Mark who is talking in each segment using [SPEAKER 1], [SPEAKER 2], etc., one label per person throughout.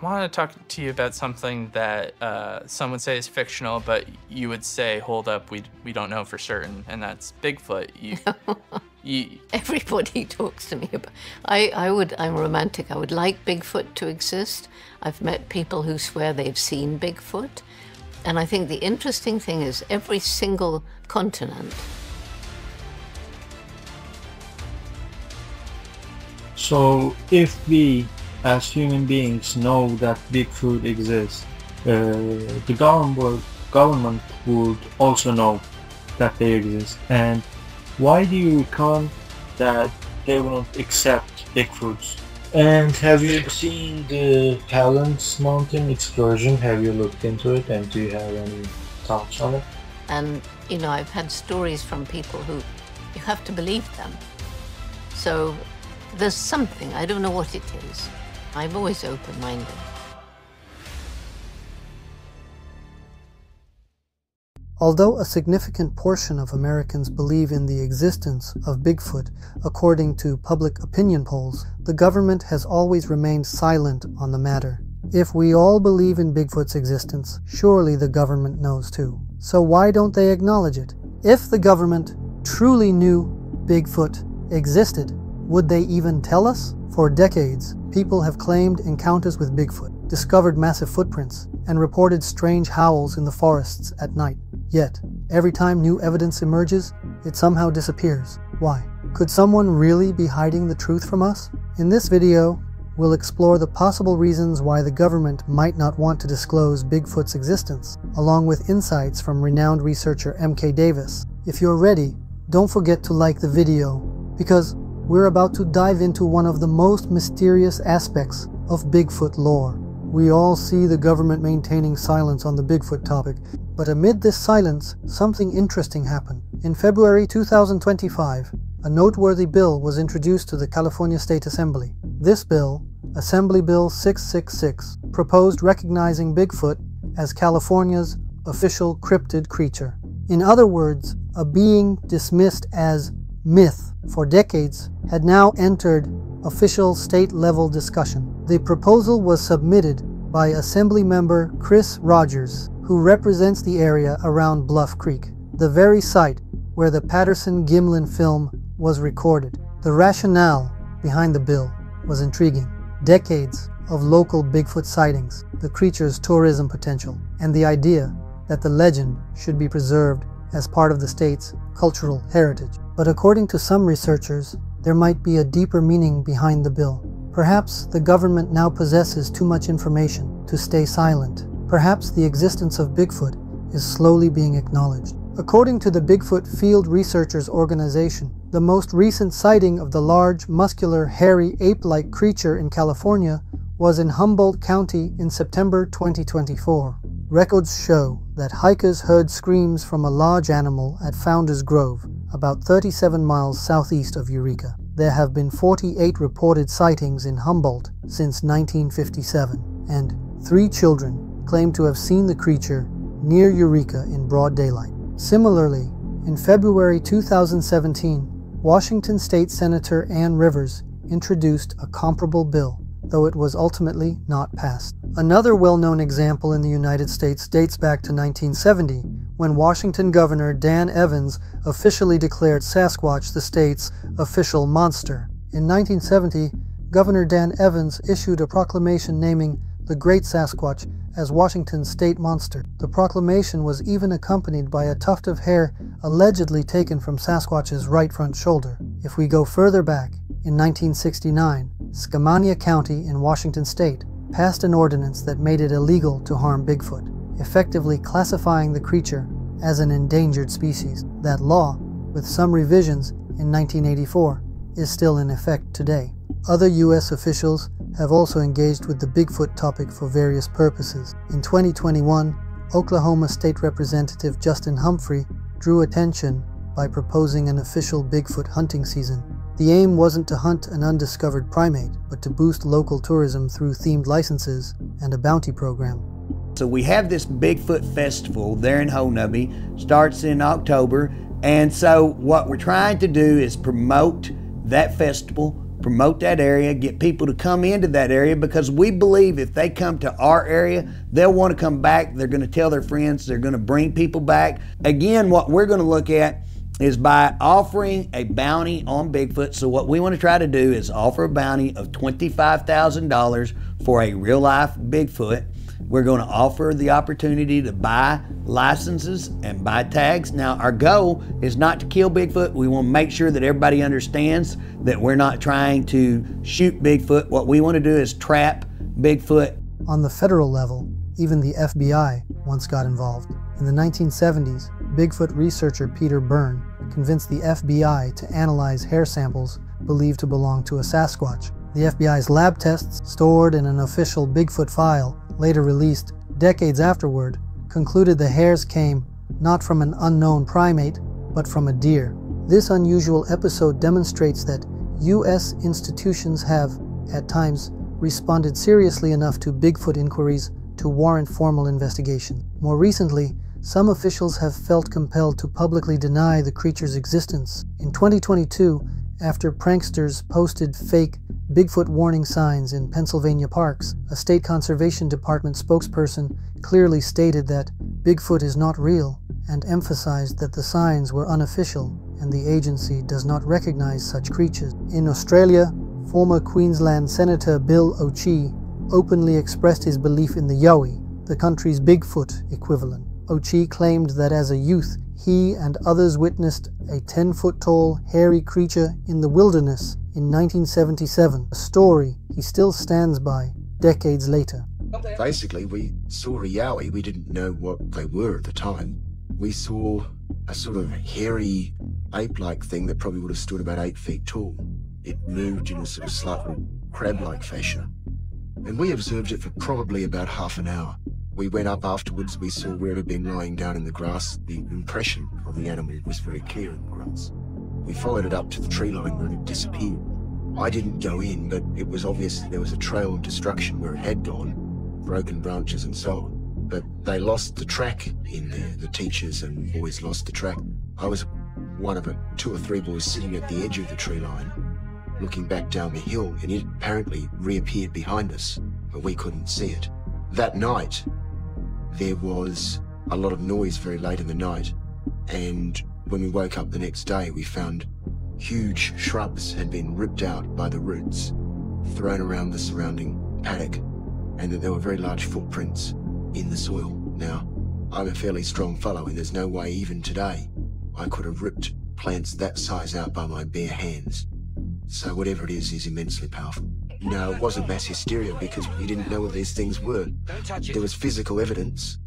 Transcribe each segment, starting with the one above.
[SPEAKER 1] want to talk to you about something that some would say is fictional, but you would say, hold up, we don't know for certain, and that's Bigfoot.
[SPEAKER 2] Everybody talks to me about. I'm romantic. I would like Bigfoot to exist. I've met people who swear they've seen Bigfoot, and I think the interesting thing is every single continent.
[SPEAKER 3] So if we as human beings know that Bigfoot exists, the government would also know that they exist. And why do you reckon that they won't accept Bigfoots? And have you seen the Helens mountain excursion? Have you looked into it, and do you have any thoughts on it?
[SPEAKER 2] And you know, I've had stories from people who you have to believe them. So there's something, I don't know what it is. I'm always open-minded.
[SPEAKER 4] Although a significant portion of Americans believe in the existence of Bigfoot, according to public opinion polls, the government has always remained silent on the matter. If we all believe in Bigfoot's existence, surely the government knows too. So why don't they acknowledge it? If the government truly knew Bigfoot existed, would they even tell us? For decades, people have claimed encounters with Bigfoot, discovered massive footprints, and reported strange howls in the forests at night. Yet, every time new evidence emerges, it somehow disappears. Why? Could someone really be hiding the truth from us? In this video, we'll explore the possible reasons why the government might not want to disclose Bigfoot's existence, along with insights from renowned researcher M.K. Davis. If you're ready, don't forget to like the video, because we're about to dive into one of the most mysterious aspects of Bigfoot lore. We all see the government maintaining silence on the Bigfoot topic, but amid this silence, something interesting happened. In February 2025, a noteworthy bill was introduced to the California State Assembly. This bill, Assembly Bill 666, proposed recognizing Bigfoot as California's official cryptid creature. In other words, a being dismissed as myth for decades had now entered official state-level discussion. The proposal was submitted by Assembly member Chris Rogers, who represents the area around Bluff Creek, the very site where the Patterson-Gimlin film was recorded. The rationale behind the bill was intriguing. Decades of local Bigfoot sightings, the creature's tourism potential, and the idea that the legend should be preserved as part of the state's cultural heritage. But according to some researchers, there might be a deeper meaning behind the bill. Perhaps the government now possesses too much information to stay silent. Perhaps the existence of Bigfoot is slowly being acknowledged. According to the Bigfoot Field Researchers Organization, the most recent sighting of the large, muscular, hairy, ape-like creature in California was in Humboldt County in September 2024. Records show that hikers heard screams from a large animal at Founders Grove, about 37 miles southeast of Eureka. There have been 48 reported sightings in Humboldt since 1957, and 3 children claim to have seen the creature near Eureka in broad daylight. Similarly, in February 2017, Washington State Senator Ann Rivers introduced a comparable bill, though it was ultimately not passed. Another well-known example in the United States dates back to 1970, when Washington Governor Dan Evans officially declared Sasquatch the state's official monster. In 1970, Governor Dan Evans issued a proclamation naming the Great Sasquatch as Washington's state monster. The proclamation was even accompanied by a tuft of hair allegedly taken from Sasquatch's right front shoulder. If we go further back, in 1969, Skamania County in Washington state passed an ordinance that made it illegal to harm Bigfoot, effectively classifying the creature as an endangered species. That law, with some revisions in 1984, is still in effect today. Other U.S. officials have also engaged with the Bigfoot topic for various purposes. In 2021, Oklahoma State Representative Justin Humphrey drew attention by proposing an official Bigfoot hunting season. The aim wasn't to hunt an undiscovered primate, but to boost local tourism through themed licenses and a bounty program.
[SPEAKER 5] So we have this Bigfoot festival there in Honubby, starts in October, and so what we're trying to do is promote that festival promote that area, get people to come into that area, because we believe if they come to our area, they'll want to come back. They're going to tell their friends. They're going to bring people back. Again, what we're going to look at is by offering a bounty on Bigfoot. So what we want to try to do is offer a bounty of $25,000 for a real-life Bigfoot. We're going to offer the opportunity to buy licenses and buy tags. Now, our goal is not to kill Bigfoot. We want to make sure that everybody understands that we're not trying to shoot Bigfoot. What we want to do is trap Bigfoot.
[SPEAKER 4] On the federal level, even the FBI once got involved. In the 1970s, Bigfoot researcher Peter Byrne convinced the FBI to analyze hair samples believed to belong to a Sasquatch. The FBI's lab tests, stored in an official Bigfoot file, later released decades afterward, concluded the hairs came not from an unknown primate, but from a deer. This unusual episode demonstrates that U.S. institutions have, at times, responded seriously enough to Bigfoot inquiries to warrant formal investigation. More recently, some officials have felt compelled to publicly deny the creature's existence. In 2022, after pranksters posted fake Bigfoot warning signs in Pennsylvania parks, a state conservation department spokesperson clearly stated that Bigfoot is not real and emphasized that the signs were unofficial and the agency does not recognize such creatures. In Australia, former Queensland Senator Bill O'Chee openly expressed his belief in the Yowie, the country's Bigfoot equivalent. O'Chee claimed that as a youth, he and others witnessed a 10-foot-tall, hairy creature in the wilderness in 1977, a story he still stands by decades later.
[SPEAKER 6] Basically, we saw a Yowie. We didn't know what they were at the time. We saw a sort of hairy, ape-like thing that probably would have stood about 8 feet tall. It moved in a sort of slightly crab-like fashion. And we observed it for probably about half an hour. We went up afterwards, we saw where it had been lying down in the grass. The impression of the animal was very clear in the grass. We followed it up to the tree line where it had disappeared. I didn't go in, but it was obvious that there was a trail of destruction where it had gone, broken branches and so on. But they lost the track in there. The teachers and boys lost the track. I was one of 2 or 3 boys sitting at the edge of the tree line, looking back down the hill, and it apparently reappeared behind us, but we couldn't see it. That night, there was a lot of noise very late in the night, and when we woke up the next day, we found huge shrubs had been ripped out by the roots, thrown around the surrounding paddock, and that there were very large footprints in the soil. Now, I'm a fairly strong fellow, and there's no way even today I could have ripped plants that size out by my bare hands. So whatever it is immensely powerful. No, it wasn't mass hysteria because we didn't know what these things were. There was physical evidence,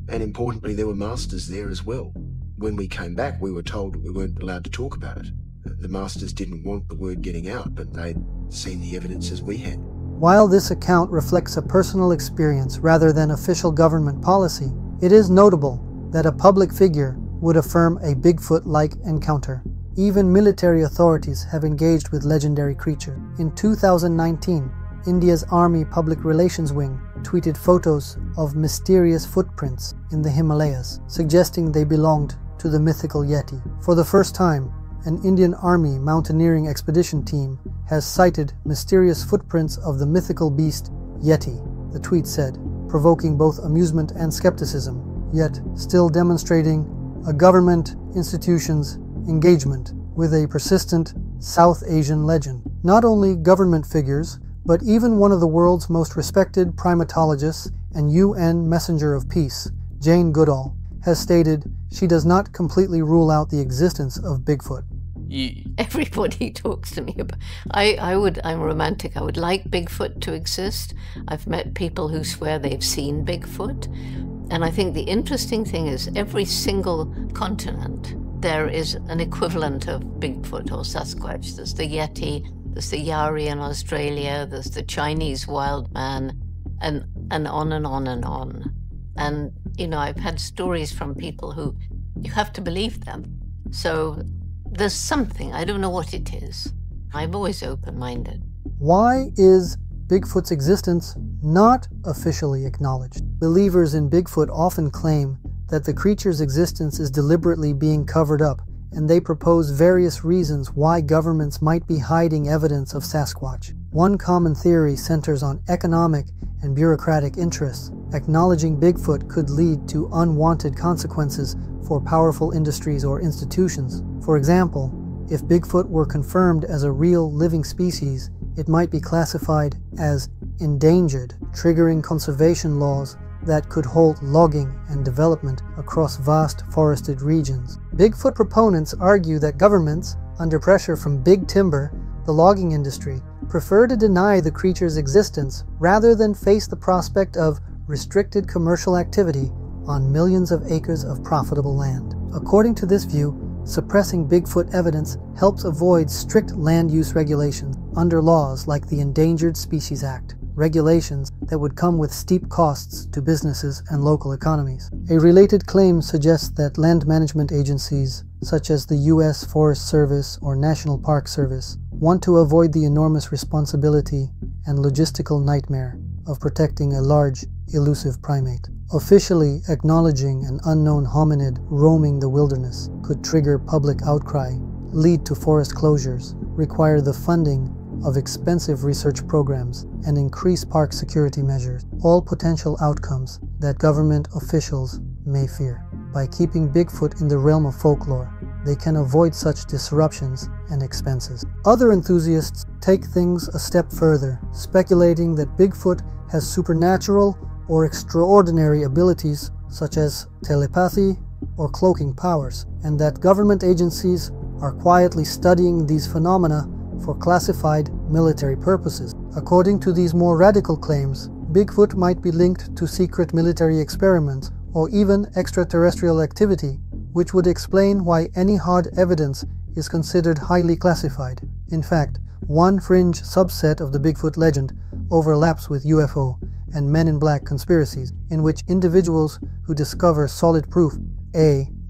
[SPEAKER 6] and importantly, there were masters there as well. When we came back, we were told we weren't allowed to talk about it. The masters didn't want the word getting out, but they'd seen the evidence as we had.
[SPEAKER 4] While this account reflects a personal experience rather than official government policy, it is notable that a public figure would affirm a Bigfoot-like encounter. Even military authorities have engaged with legendary creature. In 2019, India's Army Public Relations Wing tweeted photos of mysterious footprints in the Himalayas, suggesting they belonged to the mythical Yeti. For the first time, an Indian Army mountaineering expedition team has cited mysterious footprints of the mythical beast Yeti, the tweet said, provoking both amusement and skepticism, yet still demonstrating a government institution's engagement with a persistent South Asian legend. Not only government figures, but even one of the world's most respected primatologists and UN Messenger of Peace, Jane Goodall, has stated she does not completely rule out the existence of Bigfoot.
[SPEAKER 2] Everybody talks to me about. I'm romantic. I would like Bigfoot to exist. I've met people who swear they've seen Bigfoot. And I think the interesting thing is every single continent, there is an equivalent of Bigfoot or Sasquatch. There's the Yeti, there's the Yowie in Australia, there's the Chinese wild man, and on and on and on. And, you know, I've had stories from people who you have to believe them. So there's something, I don't know what it is. I'm always open-minded.
[SPEAKER 4] Why is Bigfoot's existence not officially acknowledged? Believers in Bigfoot often claim that the creature's existence is deliberately being covered up and they propose various reasons why governments might be hiding evidence of Sasquatch. One common theory centers on economic and bureaucratic interests. Acknowledging Bigfoot could lead to unwanted consequences for powerful industries or institutions. For example, if Bigfoot were confirmed as a real living species, it might be classified as endangered, triggering conservation laws that could halt logging and development across vast forested regions. Bigfoot proponents argue that governments, under pressure from big timber, the logging industry, prefer to deny the creature's existence rather than face the prospect of restricted commercial activity on millions of acres of profitable land. According to this view, suppressing Bigfoot evidence helps avoid strict land use regulations under laws like the Endangered Species Act, regulations that would come with steep costs to businesses and local economies. A related claim suggests that land management agencies, such as the U.S. Forest Service or National Park Service, want to avoid the enormous responsibility and logistical nightmare of protecting a large, elusive primate. Officially acknowledging an unknown hominid roaming the wilderness could trigger public outcry, lead to forest closures, require the funding of expensive research programs, and increase park security measures, all potential outcomes that government officials may fear. By keeping Bigfoot in the realm of folklore, they can avoid such disruptions and expenses. Other enthusiasts take things a step further, speculating that Bigfoot has supernatural or extraordinary abilities such as telepathy or cloaking powers, and that government agencies are quietly studying these phenomena for classified military purposes. According to these more radical claims, Bigfoot might be linked to secret military experiments or even extraterrestrial activity, which would explain why any hard evidence is considered highly classified. In fact, one fringe subset of the Bigfoot legend overlaps with UFO and Men in Black conspiracies, in which individuals who discover solid proof,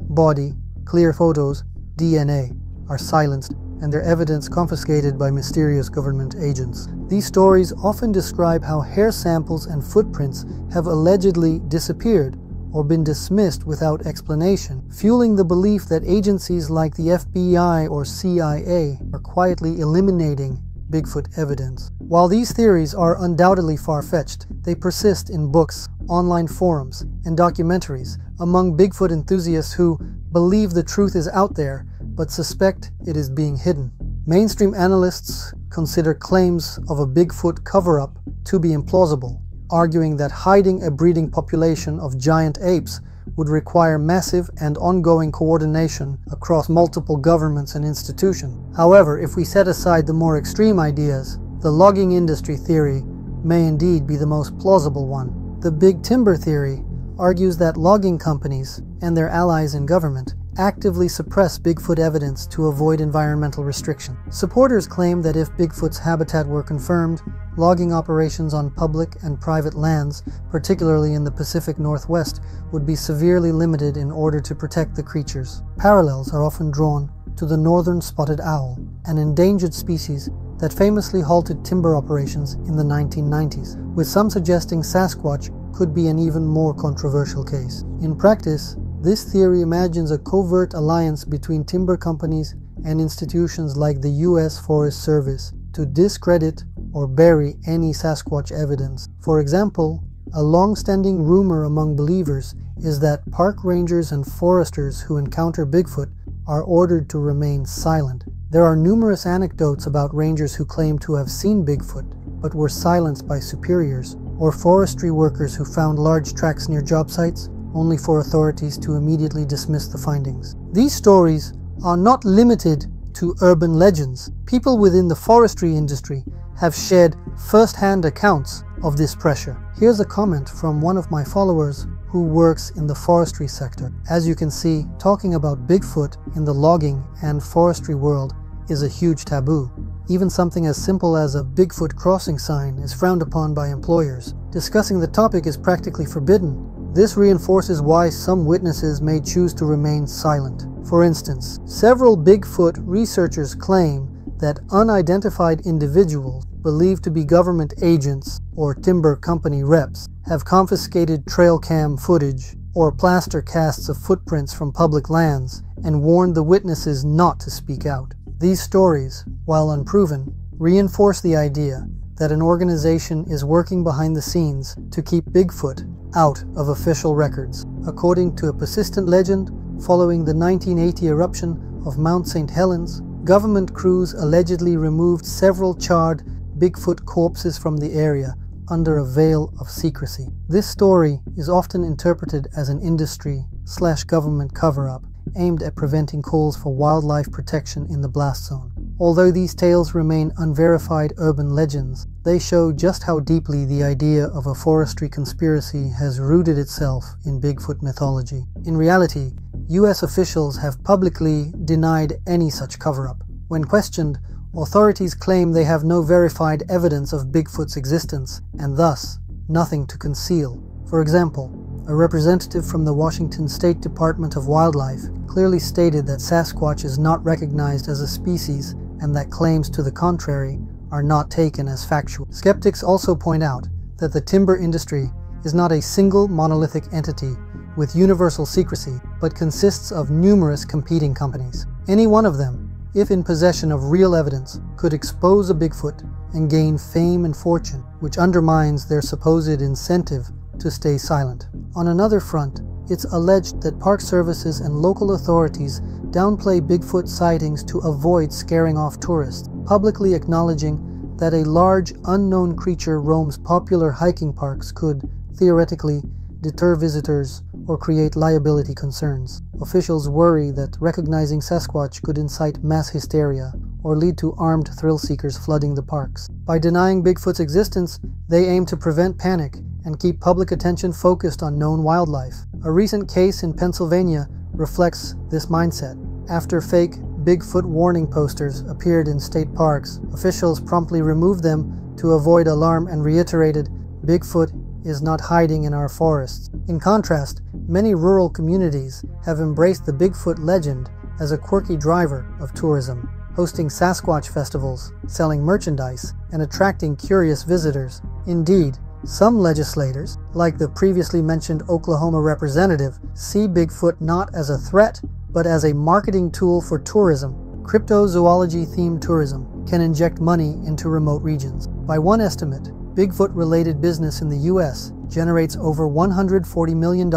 [SPEAKER 4] body, clear photos, DNA, are silenced and their evidence confiscated by mysterious government agents. These stories often describe how hair samples and footprints have allegedly disappeared or been dismissed without explanation, fueling the belief that agencies like the FBI or CIA are quietly eliminating Bigfoot evidence. While these theories are undoubtedly far-fetched, they persist in books, online forums, and documentaries among Bigfoot enthusiasts who believe the truth is out there but suspect it is being hidden. Mainstream analysts consider claims of a Bigfoot cover-up to be implausible, arguing that hiding a breeding population of giant apes would require massive and ongoing coordination across multiple governments and institutions. However, if we set aside the more extreme ideas, the logging industry theory may indeed be the most plausible one. The Big Timber theory argues that logging companies and their allies in government actively suppress Bigfoot evidence to avoid environmental restriction. Supporters claim that if Bigfoot's habitat were confirmed, logging operations on public and private lands, particularly in the Pacific Northwest, would be severely limited in order to protect the creatures. Parallels are often drawn to the northern spotted owl, an endangered species that famously halted timber operations in the 1990s, with some suggesting Sasquatch could be an even more controversial case. In practice, this theory imagines a covert alliance between timber companies and institutions like the U.S. Forest Service to discredit or bury any Sasquatch evidence. For example, a long-standing rumor among believers is that park rangers and foresters who encounter Bigfoot are ordered to remain silent. There are numerous anecdotes about rangers who claim to have seen Bigfoot but were silenced by superiors, or forestry workers who found large tracks near job sites only for authorities to immediately dismiss the findings. These stories are not limited to urban legends. People within the forestry industry have shared first-hand accounts of this pressure. Here's a comment from one of my followers who works in the forestry sector. As you can see, talking about Bigfoot in the logging and forestry world is a huge taboo. Even something as simple as a Bigfoot crossing sign is frowned upon by employers. Discussing the topic is practically forbidden. This reinforces why some witnesses may choose to remain silent. For instance, several Bigfoot researchers claim that unidentified individuals believed to be government agents or timber company reps have confiscated trail cam footage or plaster casts of footprints from public lands and warned the witnesses not to speak out. These stories, while unproven, reinforce the idea that an organization is working behind the scenes to keep Bigfoot out of official records. According to a persistent legend, following the 1980 eruption of Mount St. Helens, government crews allegedly removed several charred Bigfoot corpses from the area under a veil of secrecy. This story is often interpreted as an industry/government cover-up aimed at preventing calls for wildlife protection in the blast zone. Although these tales remain unverified urban legends, they show just how deeply the idea of a forestry conspiracy has rooted itself in Bigfoot mythology. In reality, US officials have publicly denied any such cover-up. When questioned, authorities claim they have no verified evidence of Bigfoot's existence, and thus, nothing to conceal. For example, a representative from the Washington State Department of Wildlife clearly stated that Sasquatch is not recognized as a species and that claims to the contrary are not taken as factual. Skeptics also point out that the timber industry is not a single monolithic entity with universal secrecy, but consists of numerous competing companies. Any one of them, if in possession of real evidence, could expose a Bigfoot and gain fame and fortune, which undermines their supposed incentive to stay silent. On another front, it's alleged that park services and local authorities downplay Bigfoot sightings to avoid scaring off tourists, publicly acknowledging that a large, unknown creature roams popular hiking parks could, theoretically, deter visitors or create liability concerns. Officials worry that recognizing Sasquatch could incite mass hysteria or lead to armed thrill-seekers flooding the parks. By denying Bigfoot's existence, they aim to prevent panic and keep public attention focused on known wildlife. A recent case in Pennsylvania reflects this mindset. After fake Bigfoot warning posters appeared in state parks, officials promptly removed them to avoid alarm and reiterated, "Bigfoot is not hiding in our forests." In contrast, many rural communities have embraced the Bigfoot legend as a quirky driver of tourism, hosting Sasquatch festivals, selling merchandise, and attracting curious visitors. Indeed, some legislators, like the previously mentioned Oklahoma representative, see Bigfoot not as a threat, but as a marketing tool for tourism. Cryptozoology-themed tourism can inject money into remote regions. By one estimate, Bigfoot-related business in the U.S. generates over $140 million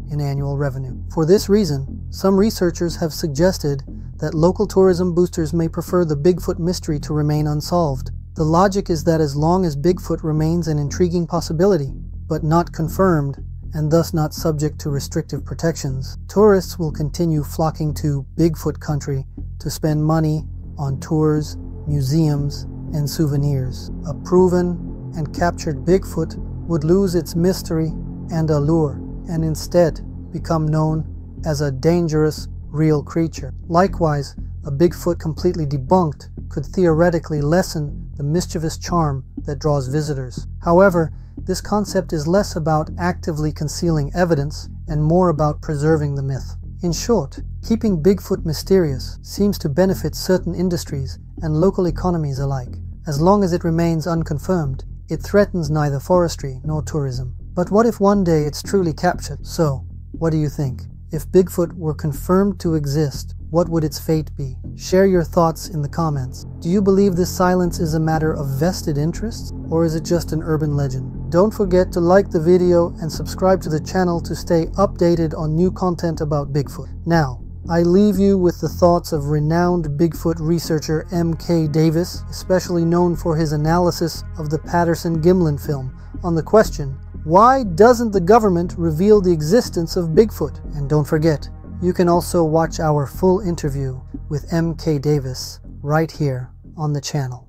[SPEAKER 4] in annual revenue. For this reason, some researchers have suggested that local tourism boosters may prefer the Bigfoot mystery to remain unsolved. The logic is that as long as Bigfoot remains an intriguing possibility, but not confirmed, and thus not subject to restrictive protections, tourists will continue flocking to Bigfoot country to spend money on tours, museums, and souvenirs. A proven and captured Bigfoot would lose its mystery and allure, and instead become known as a dangerous, real creature. Likewise, a Bigfoot completely debunked could theoretically lessen the mischievous charm that draws visitors. However, this concept is less about actively concealing evidence and more about preserving the myth. In short, keeping Bigfoot mysterious seems to benefit certain industries and local economies alike. As long as it remains unconfirmed, it threatens neither forestry nor tourism. But what if one day it's truly captured? So, what do you think? If Bigfoot were confirmed to exist, what would its fate be? Share your thoughts in the comments. Do you believe this silence is a matter of vested interests, or is it just an urban legend? Don't forget to like the video and subscribe to the channel to stay updated on new content about Bigfoot. Now, I leave you with the thoughts of renowned Bigfoot researcher M.K. Davis, especially known for his analysis of the Patterson-Gimlin film, on the question, why doesn't the government reveal the existence of Bigfoot? And don't forget, you can also watch our full interview with M.K. Davis right here on the channel.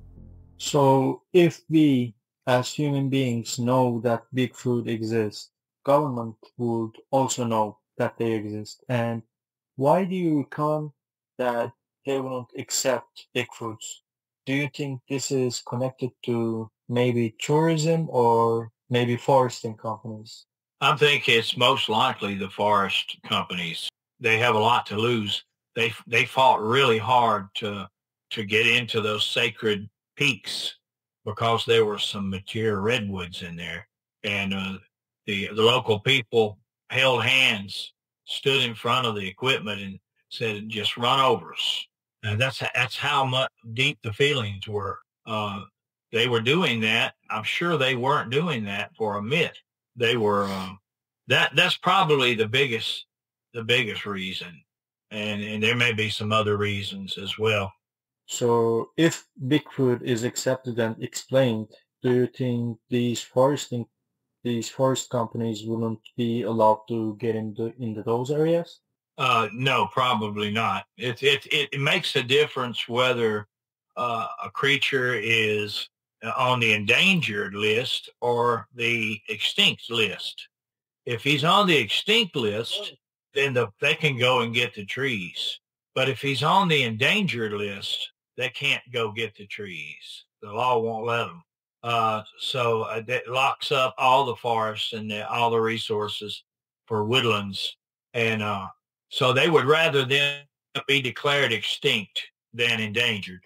[SPEAKER 3] So if we as human beings know that Bigfoot exists, government would also know that they exist. And why do you reckon that they won't accept Bigfoots? Do you think this is connected to maybe tourism or maybe foresting companies?
[SPEAKER 7] I think it's most likely the forest companies. They have a lot to lose. They fought really hard to get into those sacred peaks because there were some mature redwoods in there, and the local people held hands, stood in front of the equipment and said, just run over us. And that's how much deep the feelings were. They were doing that. I'm sure they weren't doing that for a myth. They were, that's probably the biggest reason. And there may be some other reasons as well.
[SPEAKER 3] So if Bigfoot is accepted and explained, do you think these forest companies wouldn't be allowed to get into those areas?
[SPEAKER 7] No, probably not. It makes a difference whether a creature is on the endangered list or the extinct list. If he's on the extinct list, then they can go and get the trees. But if he's on the endangered list, they can't go get the trees. The law won't let them. So that locks up all the forests and all the resources for woodlands. And so they would rather them be declared extinct than endangered.